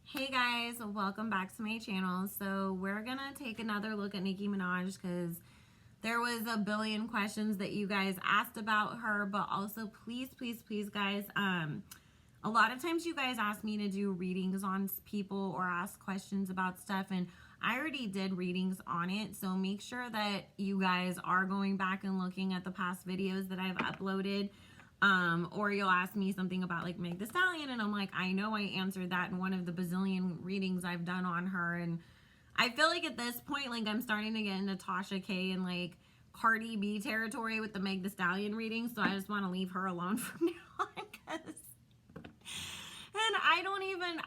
Hey guys, welcome back to my channel. So we're gonna take another look at Nicki Minaj because there was a billion questions that you guys asked about her, but also please guys, a lot of times you guys ask me to do readings on people or ask questions about stuff, and I already did readings on it, so make sure that you guys are going back and looking at the past videos that I've uploaded. Or you'll ask me something about like Meg Thee Stallion, and I'm like, I know I answered that in one of the bazillion readings I've done on her. And I feel like at this point, like I'm starting to get into Tasha K and like Cardi B territory with the Meg Thee Stallion reading, so I just want to leave her alone from now on, because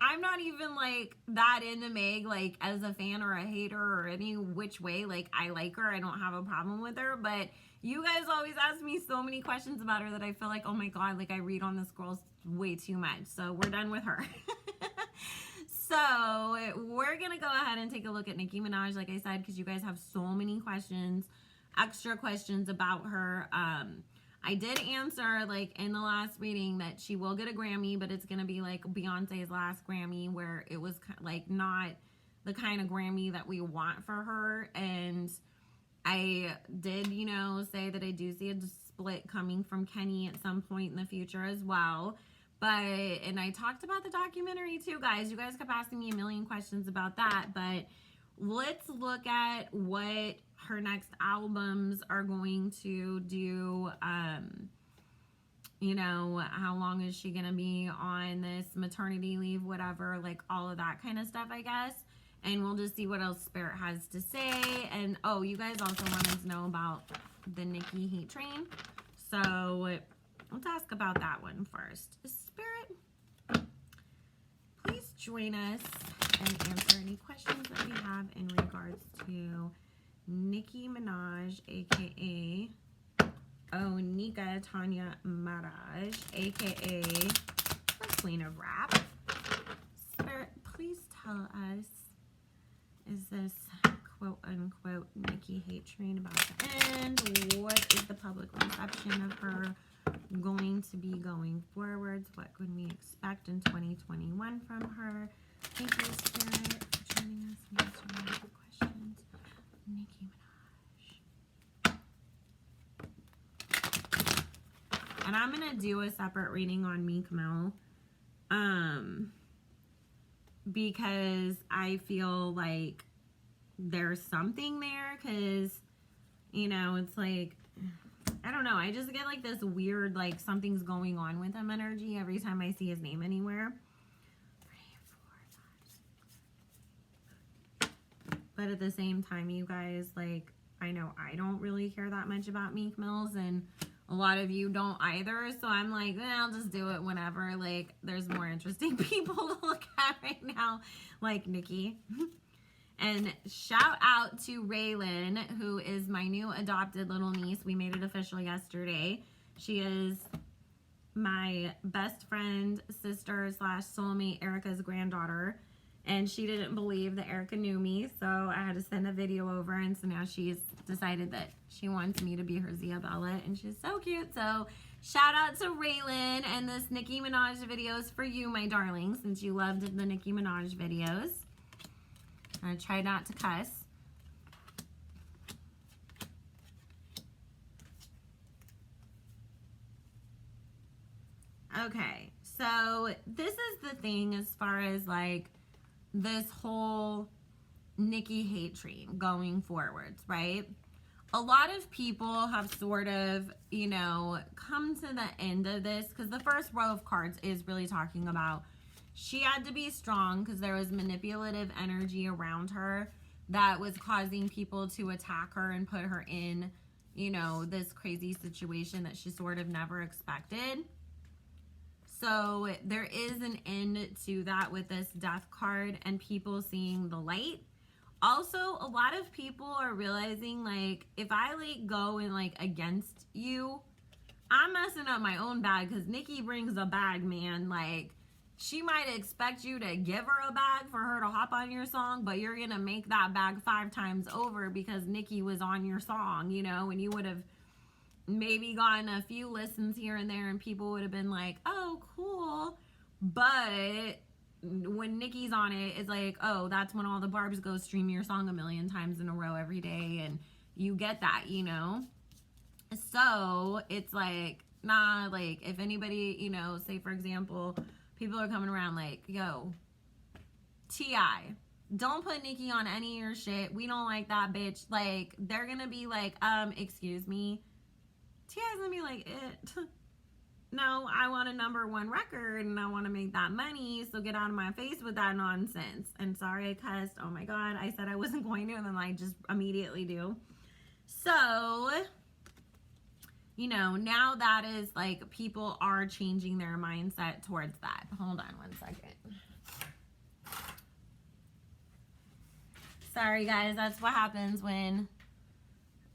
I'm not even like that into Meg, like as a fan or a hater or any which way. Like I like her, I don't have a problem with her, but you guys always ask me so many questions about her that I feel like, oh my God, like I read on this girl's way too much. So we're done with her. So we're gonna go ahead and take a look at Nicki Minaj, like I said, because you guys have so many questions, extra questions about her. I did answer like in the last reading that she will get a Grammy, but it's gonna be like Beyonce's last Grammy, where it was like not the kind of Grammy that we want for her. And I did, say that I do see a split coming from Kenny at some point in the future as well. And I talked about the documentary too, guys. You guys kept asking me a million questions about that, but let's look at what her next albums are going to do. How long is she gonna be on this maternity leave, whatever, like all of that kind of stuff, I guess. And we'll just see what else Spirit has to say. And oh, you guys also wanted to know about the Nicki hate train, so let's ask about that one first. Spirit, please join us and answer any questions that we have in regards to Nicki Minaj, aka Onika Tanya Maraj, aka the Queen of Rap. Spirit, please tell us, is this quote unquote Nicki hate train about to end? What is the public reception of her going to be going forwards? What can we expect in 2021 from her? Thank you, Spirit, for joining us and answering all the questions. Nicki Minaj. And I'm going to do a separate reading on Meek Mill. Because I feel like there's something there, because, it's like, I don't know, I just get like this weird, like something's going on with him energy every time I see his name anywhere. 3, 4, 5. But at the same time, you guys, like, I know I don't really care that much about Meek Mills, and a lot of you don't either, so I'm like, I'll just do it whenever. Like, there's more interesting people to look at right now, like Nicki. And shout out to Raylan, who is my new adopted little niece. We made it official yesterday. She is my best friend, sister / soulmate, Erica's granddaughter. And she didn't believe that Erica knew me, so I had to send a video over, and so now she's decided that she wants me to be her Zia Bella, and she's so cute. So shout out to Raylan, and this Nicki Minaj video is for you, my darling, since you loved the Nicki Minaj videos. I'm gonna try not to cuss. Okay, so this is the thing as far as like this whole Nicki hate train going forwards, right? A lot of people have sort of, come to the end of this, because the first row of cards is really talking about she had to be strong because there was manipulative energy around her that was causing people to attack her and put her in, this crazy situation that she sort of never expected. So there is an end to that with this death card and people seeing the light. Also, a lot of people are realizing, like, if I like go and like against you, I'm messing up my own bag, because Nicki brings a bag, man. Like, she might expect you to give her a bag for her to hop on your song, but you're gonna make that bag 5 times over because Nicki was on your song, and you would have maybe gotten a few listens here and there, and people would have been like, oh, cool. But when Nicki's on it, it's like, oh, that's when all the barbs go stream your song a million times in a row every day, and you get that, you know? So it's like, nah, like, if anybody, you know, say for example, people are coming around like, yo, T.I., don't put Nicki on any of your shit. We don't like that bitch. Like, they're gonna be like, excuse me. T.I.'s gonna be like, no, I want a #1 record and I want to make that money, so get out of my face with that nonsense. And sorry I cussed. Oh my God, I said I wasn't going to, and then I just immediately do. So, you know, now that is like, people are changing their mindset towards that. Hold on one second. Sorry guys, that's what happens when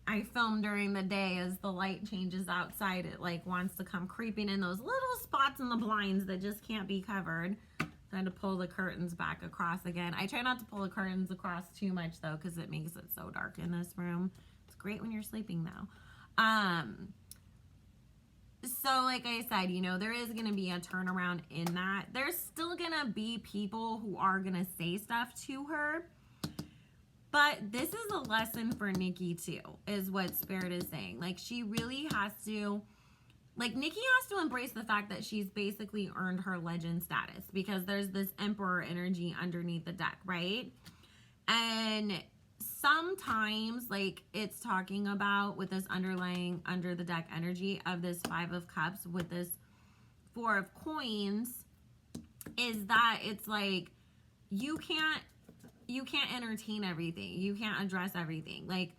I film during the day. As the light changes outside, it like wants to come creeping in those little spots in the blinds that just can't be covered. Trying to pull the curtains back across again. I try not to pull the curtains across too much though, because it makes it so dark in this room. It's great when you're sleeping though. So like I said, you know, there is going to be a turnaround in that. There's still going to be people who are going to say stuff to her. But this is a lesson for Nicki too, is what Spirit is saying. Like, she really has to, like, Nicki has to embrace the fact that she's basically earned her legend status, because there's this emperor energy underneath the deck, right? And sometimes, like, it's talking about with this underlying under the deck energy of this 5 of Cups with this 4 of Coins, is that it's like, you can't entertain everything. You can't address everything. Like,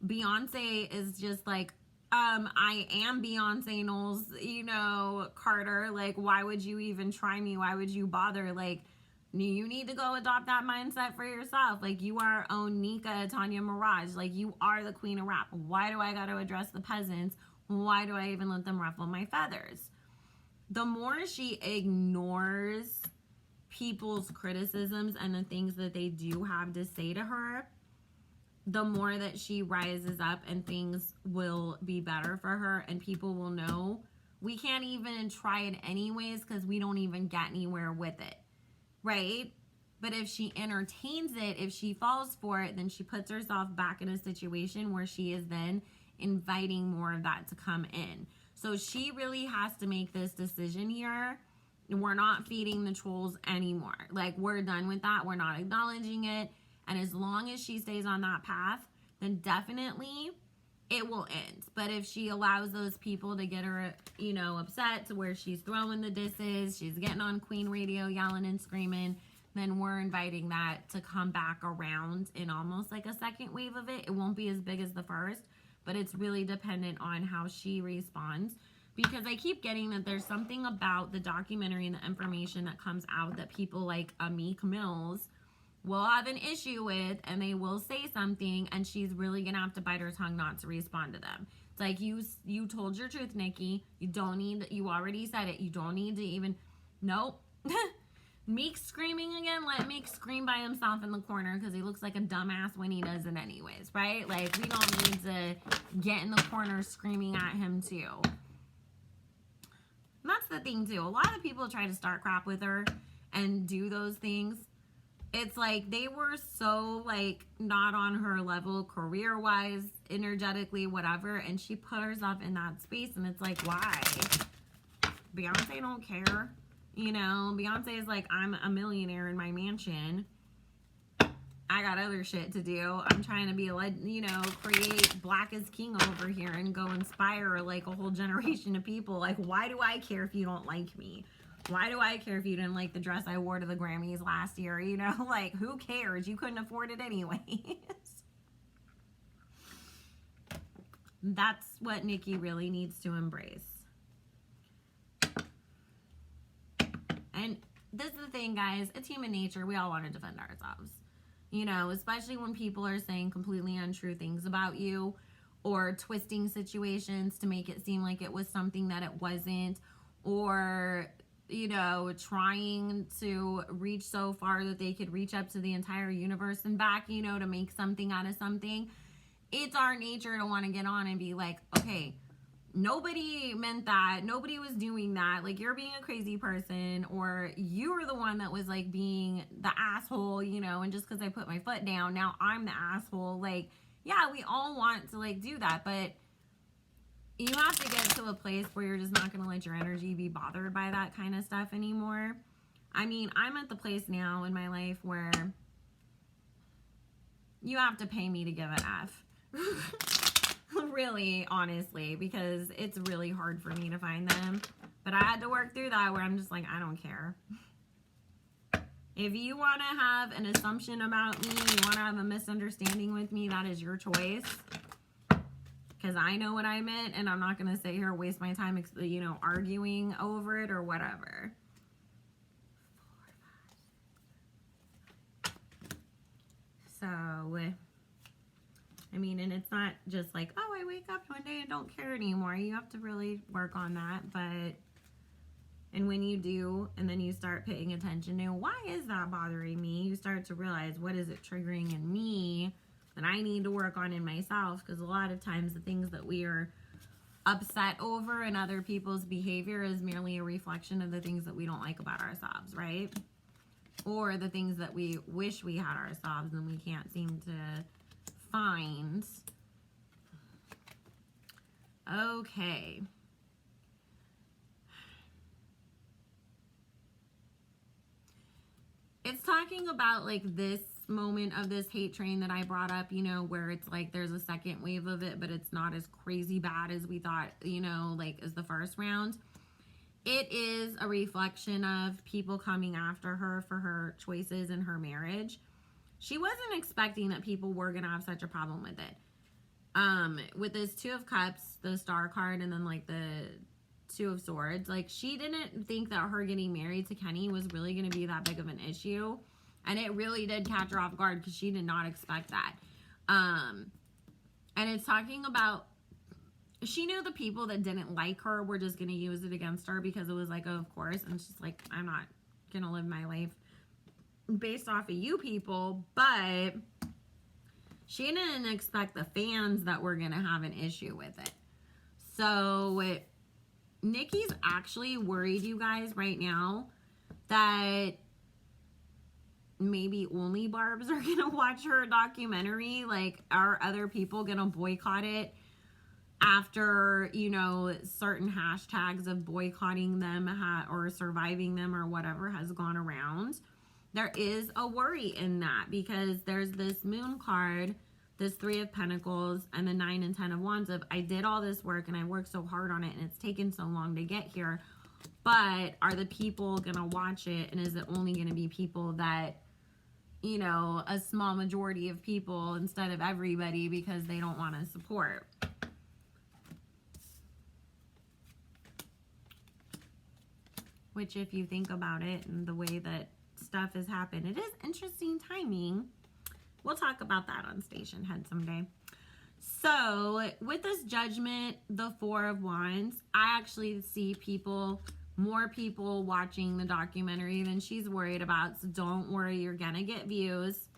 Beyonce is just like, I am Beyonce Knowles, you know, Carter. Like, why would you even try me? Why would you bother? Like, you need to go adopt that mindset for yourself. Like, you are own Nika, Tanya Mirage. Like, you are the queen of rap. Why do I got to address the peasants? Why do I even let them ruffle my feathers? The more she ignores people's criticisms and the things that they do have to say to her, the more that she rises up, and things will be better for her, and people will know we can't even try it anyways because we don't even get anywhere with it, right? But if she entertains it, if she falls for it, then she puts herself back in a situation where she is then inviting more of that to come in. So she really has to make this decision here. We're not feeding the trolls anymore. Like, we're done with that. We're not acknowledging it. And as long as she stays on that path, then definitely it will end. But if she allows those people to get her, you know, upset to where she's throwing the disses, she's getting on Queen Radio yelling and screaming, then we're inviting that to come back around in almost like a second wave of it. It won't be as big as the first, but it's really dependent on how she responds. Because I keep getting that there's something about the documentary and the information that comes out that people like Meek Mills will have an issue with, and they will say something, and she's really gonna have to bite her tongue not to respond to them. It's like, you told your truth, Nicki. You already said it. You don't need to even, nope. Meek screaming again, let Meek scream by himself in the corner, because he looks like a dumbass when he does it anyways, right? Like, we don't need to get in the corner screaming at him too. And that's the thing too. A lot of people try to start crap with her and do those things. It's like they were so like not on her level career-wise, energetically, whatever, and she put herself in that space, and it's like, why? Beyonce don't care. You know, Beyonce is like, I'm a millionaire in my mansion. I got other shit to do. I'm trying to be, you know, create Black is King over here and go inspire like a whole generation of people. Like, why do I care if you don't like me? Why do I care if you didn't like the dress I wore to the Grammys last year? You know, like, who cares? You couldn't afford it anyways. That's what Nicki really needs to embrace. And this is the thing, guys. It's human nature. We all want to defend ourselves. You know, especially when people are saying completely untrue things about you, or twisting situations to make it seem like it was something that it wasn't, or, you know, trying to reach so far that they could reach up to the entire universe and back, you know, to make something out of something. It's our nature to want to get on and be like, okay, nobody meant that. Nobody was doing that. Like, you're being a crazy person, or you were the one that was like being the asshole, you know, and just because I put my foot down, now I'm the asshole. Like, yeah, we all want to like do that, but you have to get to a place where you're just not going to let your energy be bothered by that kind of stuff anymore. I mean, I'm at the place now in my life where you have to pay me to give an F. Really, honestly, because it's really hard for me to find them. But I had to work through that where I'm just like, I don't care. If you want to have an assumption about me, you want to have a misunderstanding with me, that is your choice. Because I know what I meant, and I'm not going to sit here and waste my time, you know, arguing over it or whatever. So, I mean, and it's not just like, oh, I wake up one day and don't care anymore. You have to really work on that. But, and when you do, and then you start paying attention to, why is that bothering me? You start to realize, what is it triggering in me that I need to work on in myself? Because a lot of times the things that we are upset over in other people's behavior is merely a reflection of the things that we don't like about ourselves, right? Or the things that we wish we had ourselves and we can't seem to find. Okay. It's talking about like this moment of this hate train that I brought up, you know, where it's like there's a second wave of it, but it's not as crazy bad as we thought, you know, like as the first round. It is a reflection of people coming after her for her choices in her marriage. She wasn't expecting that people were going to have such a problem with it. With this Two of Cups, the Star card, and then like the Two of Swords, like she didn't think that her getting married to Kenny was really going to be that big of an issue. And it really did catch her off guard because she did not expect that. And it's talking about, she knew the people that didn't like her were just going to use it against her because it was like, oh, of course. And she's like, I'm not going to live my life based off of you people. But she didn't expect the fans that were going to have an issue with it. So Nikki's actually worried, you guys, right now that maybe only Barbs are going to watch her documentary. Like, are other people going to boycott it after, you know, certain hashtags of boycotting them or surviving them or whatever has gone around? There is a worry in that because there's this Moon card, this Three of Pentacles, and the Nine and Ten of Wands of, I did all this work and I worked so hard on it and it's taken so long to get here, but are the people gonna watch it, and is it only gonna be people that, you know, a small majority of people instead of everybody because they don't want to support? Which, if you think about it and the way that stuff has happened, it is interesting timing. We'll talk about that on Station Head someday. So with this Judgment, the Four of Wands, I actually see more people watching the documentary than she's worried about. So don't worry, you're gonna get views.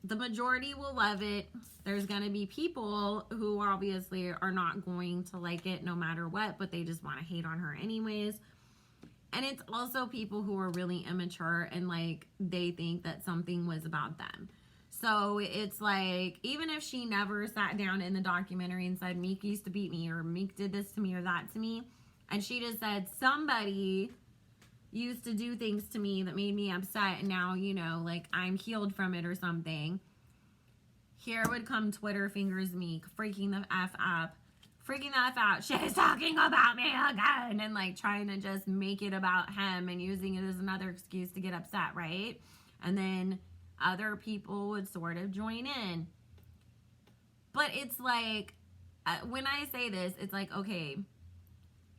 The majority will love it. There's gonna be people who obviously are not going to like it no matter what, but they just want to hate on her anyways. And it's also people who are really immature and like they think that something was about them. So it's like, even if she never sat down in the documentary and said, Meek used to beat me, or Meek did this to me or that to me, and she just said, somebody used to do things to me that made me upset, and now, you know, like I'm healed from it or something, here would come Twitter fingers Meek, freaking the F up. Freaking the F out. She's talking about me again. And like trying to just make it about him and using it as another excuse to get upset, right? And then other people would sort of join in. But it's like, when I say this, it's like, okay,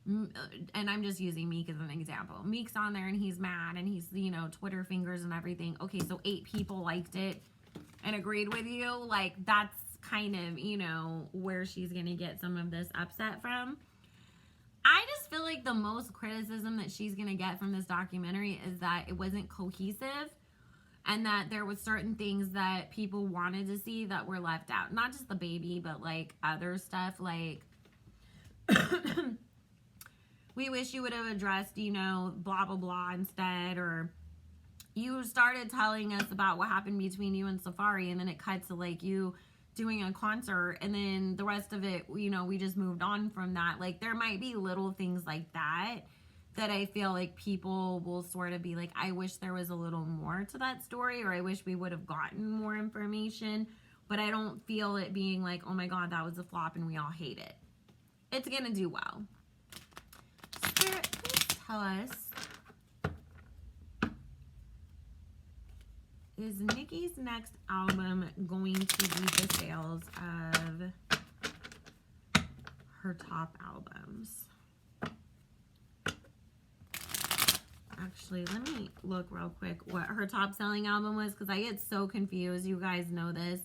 and I'm just using Meek as an example. Meek's on there and he's mad and he's, you know, Twitter fingers and everything. Okay, so 8 people liked it and agreed with you. Like, that's kind of, you know, where she's gonna get some of this upset from. I just feel like the most criticism that she's gonna get from this documentary is that it wasn't cohesive and that there was certain things that people wanted to see that were left out. Not just the baby, but like other stuff. Like, we wish you would have addressed, you know, blah, blah, blah instead. Or you started telling us about what happened between you and Safari, and then it cuts to like you doing a concert, and then the rest of it, you know, we just moved on from that. Like, there might be little things like that that I feel like people will sort of be like, I wish there was a little more to that story, or I wish we would have gotten more information. But I don't feel it being like, oh my God, that was a flop and we all hate it. It's gonna do well. Spirit, please tell us, is Nicki's next album going to beat the sales of her top albums? Actually, let me look real quick what her top selling album was, because I get so confused. You guys know this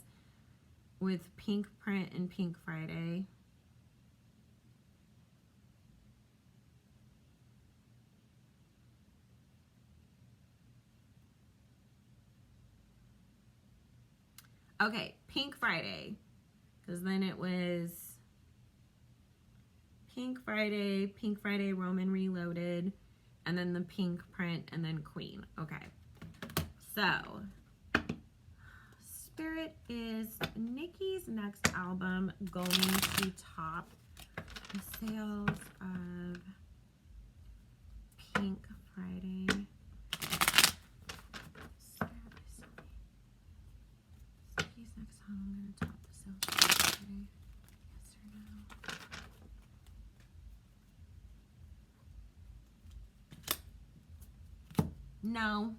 with Pink Print and Pink Friday. Okay, Pink Friday, because then it was Pink Friday Roman Reloaded, and then the Pink Print, and then Queen. Okay, so Spirit, is Nicki's next album going to top the sales of Pink Friday? No.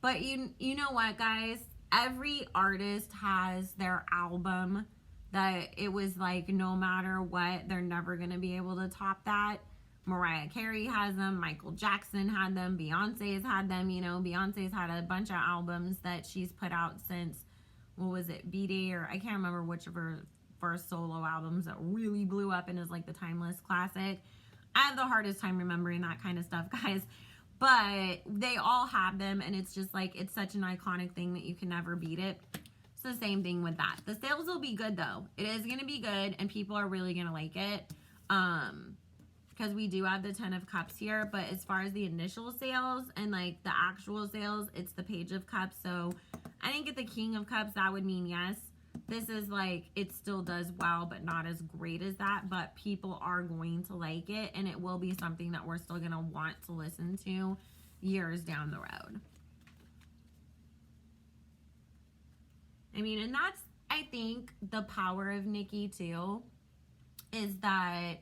But you know what, guys? Every artist has their album that it was like, no matter what, they're never going to be able to top that. Mariah Carey has them. Michael Jackson had them. Beyonce's had them. You know, Beyonce's had a bunch of albums that she's put out since, what was it, B-Day, or I can't remember which of her first solo albums that really blew up and is like the timeless classic. I have the hardest time remembering that kind of stuff, guys. But they all have them, and it's just like, it's such an iconic thing that you can never beat it. It's the same thing with that. The sales will be good, though. It is going to be good, and people are really going to like it. Because we do have the 10 of Cups here, but as far as the initial sales and like the actual sales, it's the Page of Cups. So I didn't get the King of Cups. That would mean yes. This is like, it still does well, but not as great as that. But people are going to like it, and it will be something that we're still going to want to listen to years down the road. I mean, and that's, I think, the power of Nicki too, is that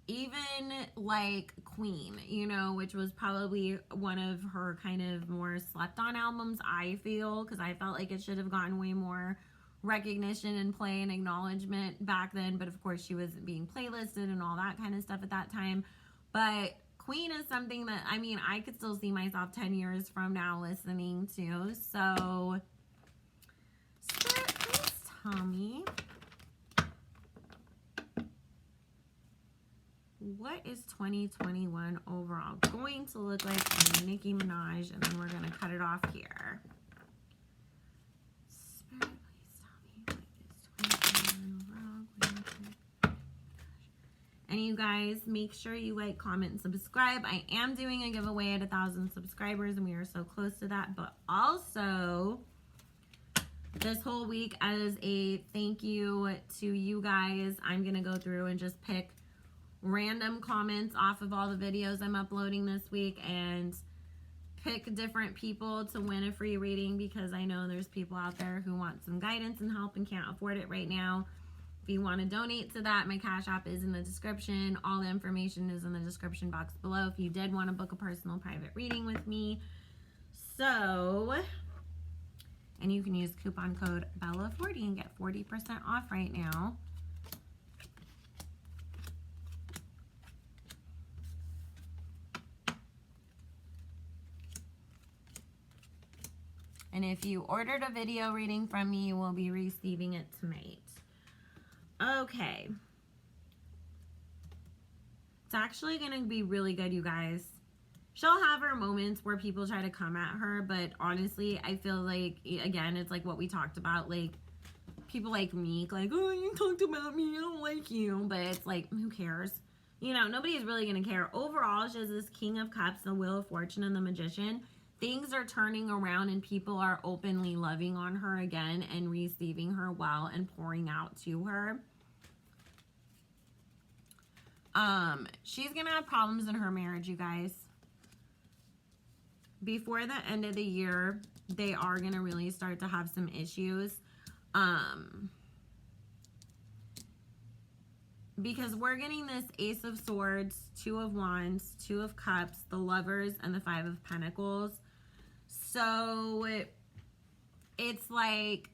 even like Queen, you know, which was probably one of her kind of more slept on albums, I feel, because I felt like it should have gotten way more recognition and play and acknowledgement back then. But of course, she was being playlisted and all that kind of stuff at that time. But Queen is something that, I mean, I could still see myself 10 years from now listening to. So, Spirit, please tell me, what is 2021 overall going to look like for Nicki Minaj? And then we're going to cut it off here. Spirit, please tell me, what is 2021 overall going to look like? And you guys, make sure you like, comment, and subscribe. I am doing a giveaway at 1,000 subscribers, and we are so close to that. But also, this whole week, as a thank you to you guys, I'm going to go through and just pick random comments off of all the videos I'm uploading this week and pick different people to win a free reading, because I know there's people out there who want some guidance and help and can't afford it right now. If you want to donate to that, my Cash App is in the description. All the information is in the description box below if you did want to book a personal private reading with me. So, and you can use coupon code BELLA40 and get 40% off right now. And if you ordered a video reading from me, you will be receiving it tonight. Okay. It's actually going to be really good, you guys. She'll have her moments where people try to come at her, but honestly, I feel like, again, it's like what we talked about. Like, people like Meek, like, oh, you talked about me, I don't like you. But it's like, who cares? You know, nobody's really going to care. Overall, she has this King of Cups, the Wheel of Fortune, and the Magician. Things are turning around and people are openly loving on her again and receiving her well and pouring out to her. She's going to have problems in her marriage, you guys. Before the end of the year, they are going to really start to have some issues. Because we're getting this Ace of Swords, Two of Wands, Two of Cups, the Lovers, and the Five of Pentacles. So it's like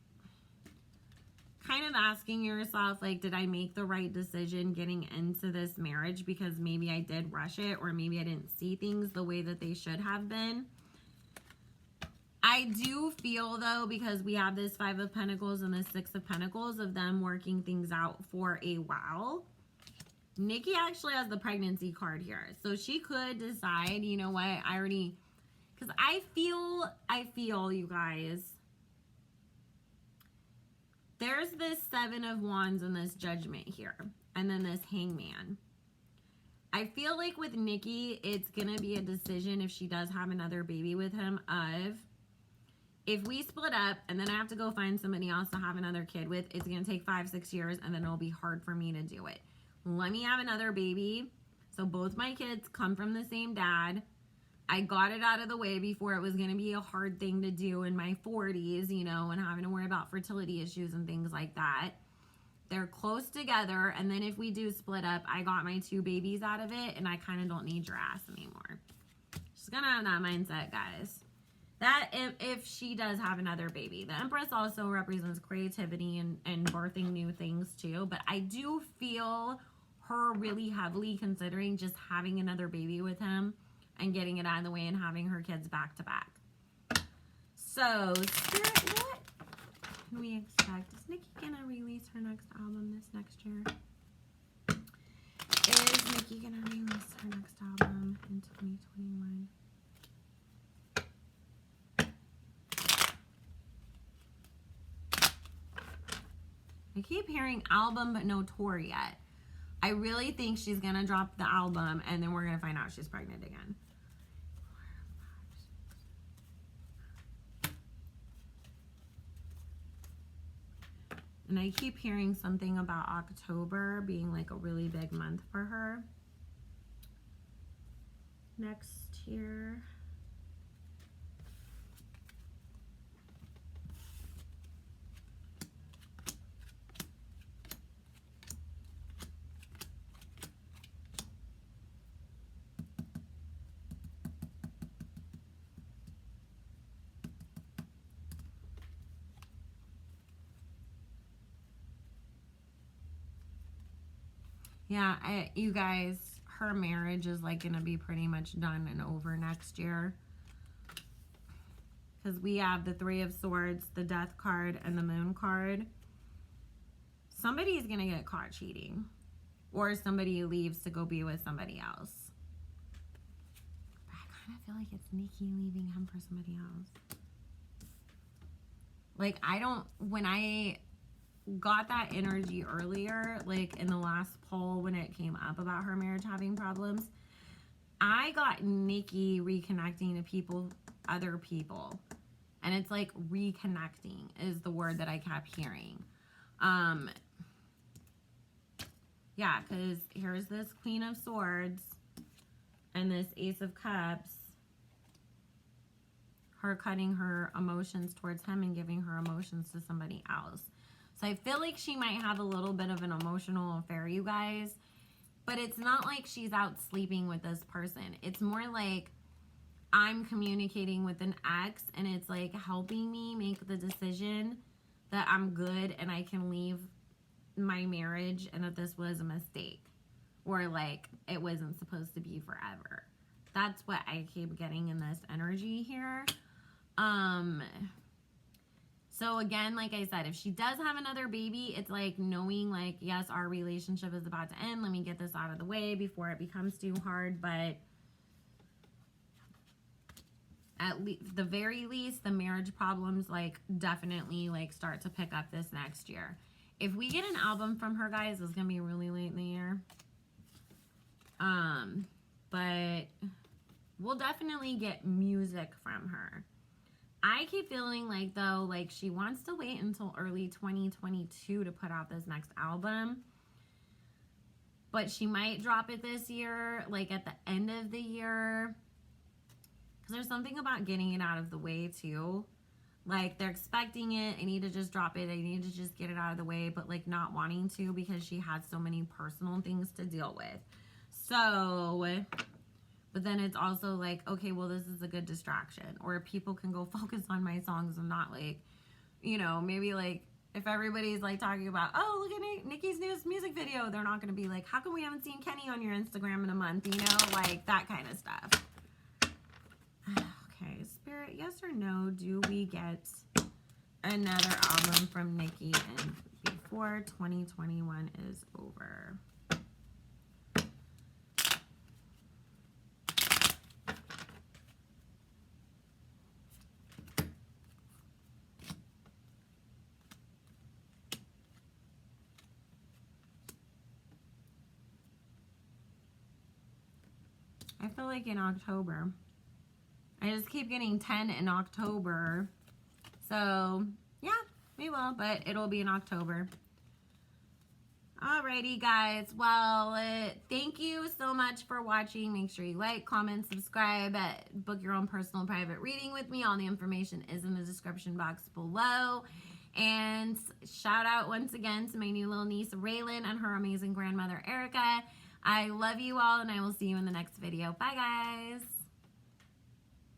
kind of asking yourself, like, did I make the right decision getting into this marriage? Because maybe I did rush it, or maybe I didn't see things the way that they should have been. I do feel, though, because we have this Five of Pentacles and this Six of Pentacles, of them working things out for a while. Nikki actually has the pregnancy card here. So she could decide, you know what, because I feel, you guys, there's this Seven of Wands and this Judgment here. And then this Hangman. I feel like with Nikki, it's going to be a decision, if she does have another baby with him, of, if we split up and then I have to go find somebody else to have another kid with, it's going to take 5-6 years and then it'll be hard for me to do it. Let me have another baby. So both my kids come from the same dad. I got it out of the way before it was going to be a hard thing to do in my 40s, you know, and having to worry about fertility issues and things like that. They're close together. And then if we do split up, I got my 2 babies out of it and I kind of don't need your ass anymore. She's going to have that mindset, guys. That if she does have another baby. The Empress also represents creativity and birthing new things too. But I do feel her really heavily considering just having another baby with him and getting it out of the way and having her kids back to back. So, Spirit, what can we expect? Is Nikki gonna release her next album this next year? Is Nikki gonna release her next album in 2021? I keep hearing album, but no tour yet. I really think she's going to drop the album, and then we're going to find out she's pregnant again. And I keep hearing something about October being like a really big month for her. Next year. Yeah, you guys, her marriage is like going to be pretty much done and over next year. Because we have the Three of Swords, the Death card, and the Moon card. Somebody's going to get caught cheating. Or somebody leaves to go be with somebody else. But I kind of feel like it's Nikki leaving him for somebody else. Like, when I got that energy earlier, like in the last poll when it came up about her marriage having problems, I got Nikki reconnecting to people, other people. And it's like reconnecting is the word that I kept hearing. Yeah, because here's this Queen of Swords and this Ace of Cups. Her cutting her emotions towards him and giving her emotions to somebody else. So I feel like she might have a little bit of an emotional affair, you guys. But it's not like she's out sleeping with this person. It's more like I'm communicating with an ex and it's like helping me make the decision that I'm good and I can leave my marriage and that this was a mistake. Or like it wasn't supposed to be forever. That's what I keep getting in this energy here. So again, like I said, if she does have another baby, it's like knowing like, yes, our relationship is about to end. Let me get this out of the way before it becomes too hard. But at the very least, the marriage problems like definitely like start to pick up this next year. If we get an album from her, guys, it's gonna be really late in the year. But we'll definitely get music from her. I keep feeling like, though, like she wants to wait until early 2022 to put out this next album. But she might drop it this year, like at the end of the year. Because there's something about getting it out of the way, too. Like, they're expecting it. I need to just drop it. I need to just get it out of the way. But, like, not wanting to because she has so many personal things to deal with. So, but then it's also like, okay, well, this is a good distraction. Or people can go focus on my songs and not, like, you know, maybe, like, if everybody's, like, talking about, oh, look at Nicki's newest music video, they're not going to be like, how come we haven't seen Kenny on your Instagram in a month, you know? Like, that kind of stuff. Okay, Spirit, yes or no, do we get another album from Nicki before 2021 is over? I feel like in October. I just keep getting 10 in October. So, yeah, we will, but it'll be in October. Alrighty, guys. Well, thank you so much for watching. Make sure you like, comment, subscribe, book your own personal private reading with me. All the information is in the description box below. And shout out once again to my new little niece, Raylan, and her amazing grandmother, Erica. I love you all, and I will see you in the next video. Bye, guys.